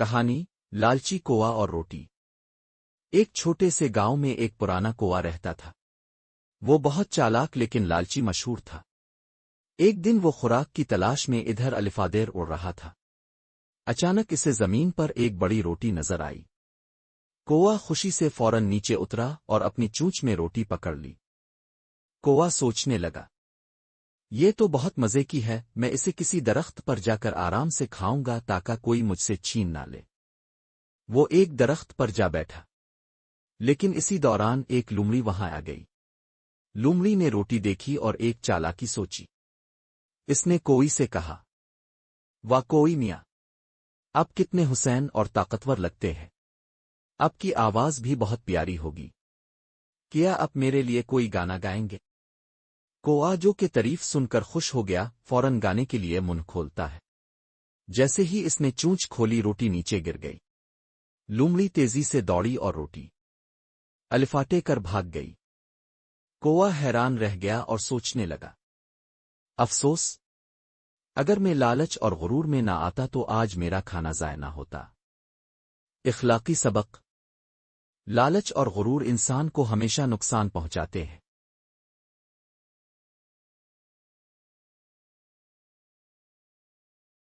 کہانی لالچی کوا اور روٹی۔ ایک چھوٹے سے گاؤں میں ایک پرانا کوا رہتا تھا۔ وہ بہت چالاک لیکن لالچی مشہور تھا۔ ایک دن وہ خوراک کی تلاش میں ادھر الفادیر اڑ رہا تھا۔ اچانک اسے زمین پر ایک بڑی روٹی نظر آئی۔ کوا خوشی سے فوراً نیچے اترا اور اپنی چونچ میں روٹی پکڑ لی۔ کوا سوچنے لگا، یہ تو بہت مزے کی ہے، میں اسے کسی درخت پر جا کر آرام سے کھاؤں گا تاکہ کوئی مجھ سے چھین نہ لے۔ وہ ایک درخت پر جا بیٹھا، لیکن اسی دوران ایک لومڑی وہاں آ گئی۔ لومڑی نے روٹی دیکھی اور ایک چالاکی سوچی۔ اس نے کوئی سے کہا، واہ کوئی میاں، آپ کتنے حسین اور طاقتور لگتے ہیں، آپ کی آواز بھی بہت پیاری ہوگی، کیا آپ میرے لیے کوئی گانا گائیں گے؟ کوا جو کہ تعریف سن کر خوش ہو گیا، فوراً گانے کے لیے منہ کھولتا ہے۔ جیسے ہی اس نے چونچ کھولی روٹی نیچے گر گئی۔ لومڑی تیزی سے دوڑی اور روٹی الفاٹے کر بھاگ گئی۔ کوا حیران رہ گیا اور سوچنے لگا، افسوس، اگر میں لالچ اور غرور میں نہ آتا تو آج میرا کھانا ضائع نہ ہوتا۔ اخلاقی سبق: لالچ اور غرور انسان کو ہمیشہ نقصان پہنچاتے ہیں۔